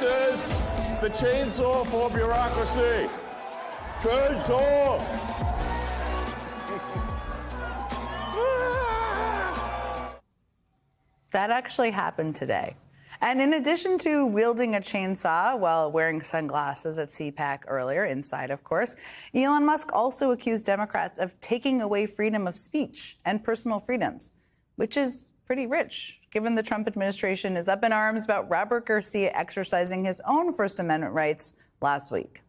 is the chainsaw for bureaucracy. Chainsaw! That actually happened today. And in addition to wielding a chainsaw while wearing sunglasses at CPAC earlier, inside, of course, Elon Musk also accused Democrats of taking away freedom of speech and personal freedoms, which is pretty rich, given the Trump administration is up in arms about Robert Garcia exercising his own First Amendment rights last week.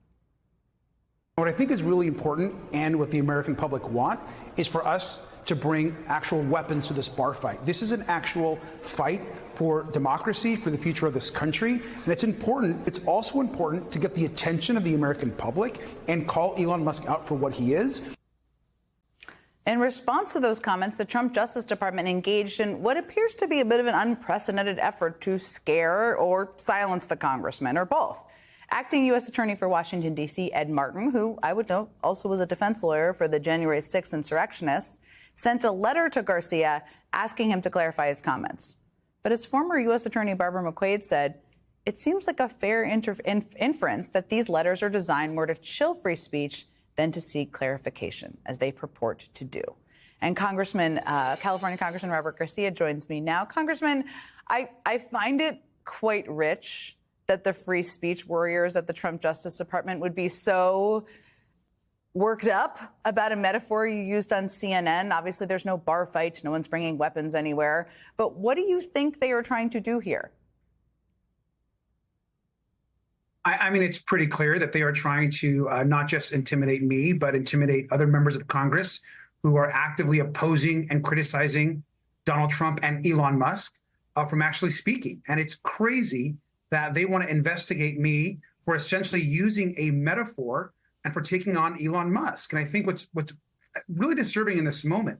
What I think is really important, and what the American public want, is for us to bring actual weapons to this bar fight. This is an actual fight for democracy, for the future of this country. And it's important. It's also important to get the attention of the American public and call Elon Musk out for what he is. In response to those comments, the Trump Justice Department engaged in what appears to be a bit of an unprecedented effort to scare or silence the congressman, or both. Acting U.S. Attorney for Washington, D.C., Ed Martin, who I would note also was a defense lawyer for the January 6th insurrectionists, sent a letter to Garcia asking him to clarify his comments. But as former U.S. Attorney Barbara McQuade said, it seems like a fair inference that these letters are designed more to chill free speech than to seek clarification, as they purport to do. And California Congressman Robert Garcia joins me now. Congressman, I find it quite rich that the free speech warriors at the Trump Justice Department would be so worked up about a metaphor you used on CNN. Obviously, there's no bar fight. No one's bringing weapons anywhere. But what do you think they are trying to do here? I mean, it's pretty clear that they are trying to not just intimidate me, but intimidate other members of Congress who are actively opposing and criticizing Donald Trump and Elon Musk from actually speaking. And it's crazy that they want to investigate me for essentially using a metaphor and for taking on Elon Musk. And I think what's really disturbing in this moment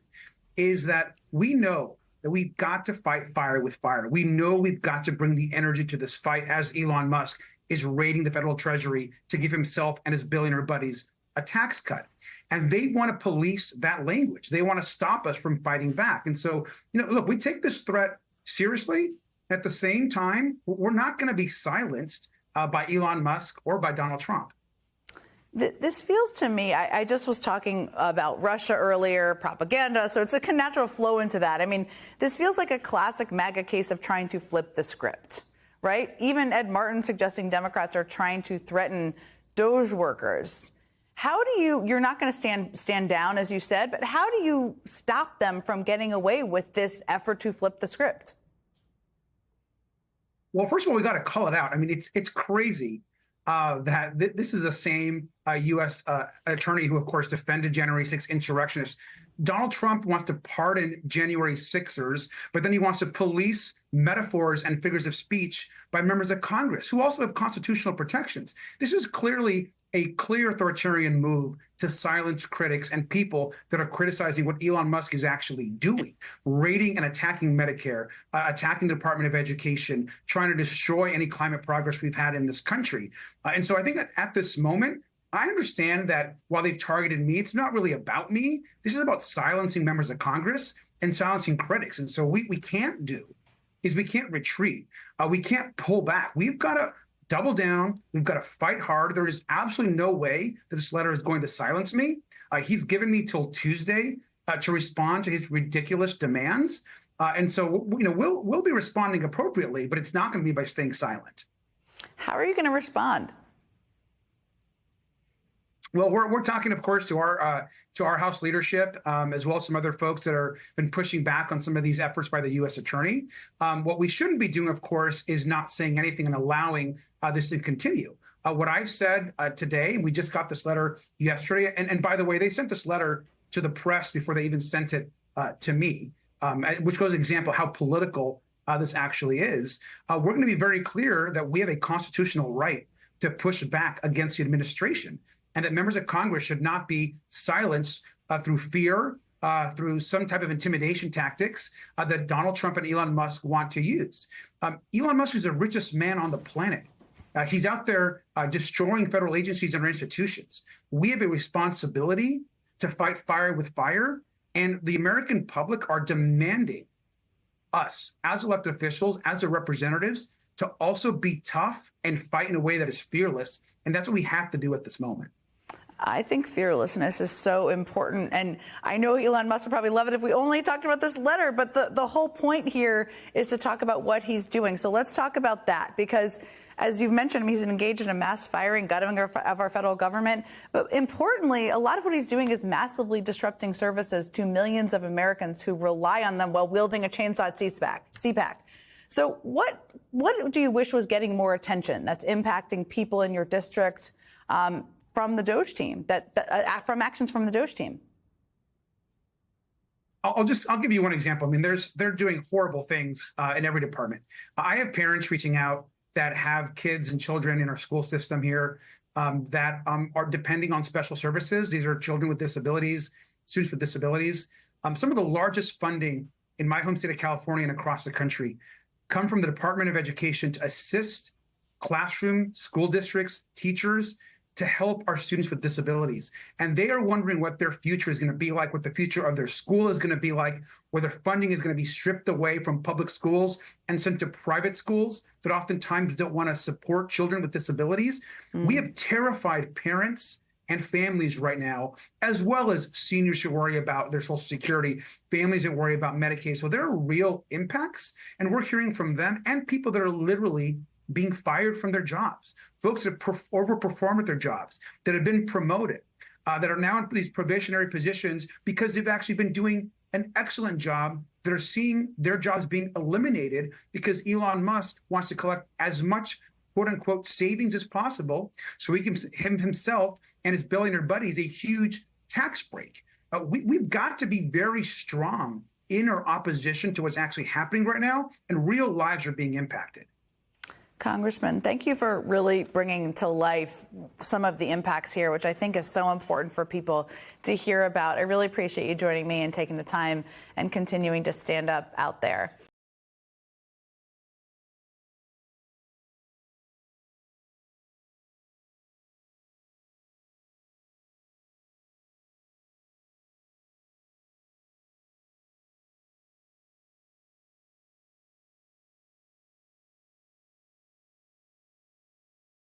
is that we know that we've got to fight fire with fire. We know we've got to bring the energy to this fight as Elon Musk is raiding the federal treasury to give himself and his billionaire buddies a tax cut. And they want to police that language. They want to stop us from fighting back. And so, look, we take this threat seriously. At the same time, we're not going to be silenced by Elon Musk or by Donald Trump. This feels to me, I just was talking about Russia earlier, propaganda, so it's a natural flow into that. I mean, this feels like a classic MAGA case of trying to flip the script, right? Even Ed Martin suggesting Democrats are trying to threaten Doge workers. How do you're not going to stand down, as you said, but how do you stop them from getting away with this effort to flip the script? Well, first of all, we got to call it out. I mean, it's crazy that this is the same U.S. attorney who, of course, defended January 6th insurrectionists. Donald Trump wants to pardon January 6ers, but then he wants to police metaphors and figures of speech by members of Congress who also have constitutional protections. This is clearly a clear authoritarian move to silence critics and people that are criticizing what Elon Musk is actually doing, raiding and attacking Medicare, attacking the Department of Education, trying to destroy any climate progress we've had in this country. And so I think that at this moment, I understand that while they've targeted me, it's not really about me. This is about silencing members of Congress and silencing critics. And so we can't do is we can't retreat. We can't pull back. We've got to double down. We've got to fight hard. There is absolutely no way that this letter is going to silence me. He's given me till Tuesday to respond to his ridiculous demands. And so, we'll be responding appropriately, but it's not going to be by staying silent. How are you going to respond? Well, we're talking, of course, to our House leadership, as well as some other folks that are been pushing back on some of these efforts by the U.S. attorney. What we shouldn't be doing, of course, is not saying anything and allowing this to continue. What I've said today, we just got this letter yesterday, and by the way, they sent this letter to the press before they even sent it to me, which goes to example how political this actually is. We're going to be very clear that we have a constitutional right to push back against the administration, and that members of Congress should not be silenced through fear, through some type of intimidation tactics that Donald Trump and Elon Musk want to use. Elon Musk is the richest man on the planet. He's out there destroying federal agencies and institutions. We have a responsibility to fight fire with fire, and the American public are demanding us, as elected officials, as their representatives, to also be tough and fight in a way that is fearless. And that's what we have to do at this moment. I think fearlessness is so important. And I know Elon Musk would probably love it if we only talked about this letter, but the whole point here is to talk about what he's doing. So let's talk about that, because as you've mentioned, he's engaged in a mass firing, gutting of our federal government. But importantly, a lot of what he's doing is massively disrupting services to millions of Americans who rely on them while wielding a chainsaw CPAC. So what do you wish was getting more attention that's impacting people in your district from the DOJ team, from actions from the DOJ team? I'll give you one example. I mean, they're doing horrible things in every department. I have parents reaching out that have kids and children in our school system here that are depending on special services. These are children with disabilities, students with disabilities. Some of the largest funding in my home state of California and across the country come from the Department of Education to assist classroom, school districts, teachers to help our students with disabilities. And they are wondering what their future is going to be like, what the future of their school is going to be like, whether funding is going to be stripped away from public schools and sent to private schools that oftentimes don't want to support children with disabilities. We have terrified parents and families right now, as well as seniors who worry about their Social Security, families that worry about Medicaid. So there are real impacts, and we're hearing from them and people that are literally being fired from their jobs, folks that have overperformed at their jobs, that have been promoted, that are now in these probationary positions because they've actually been doing an excellent job, that are seeing their jobs being eliminated because Elon Musk wants to collect as much quote unquote savings as possible so he can himself and his billionaire buddies a huge tax break. We've got to be very strong in our opposition to what's actually happening right now, and real lives are being impacted. Congressman, thank you for really bringing to life some of the impacts here, which I think is so important for people to hear about. I really appreciate you joining me and taking the time and continuing to stand up out there.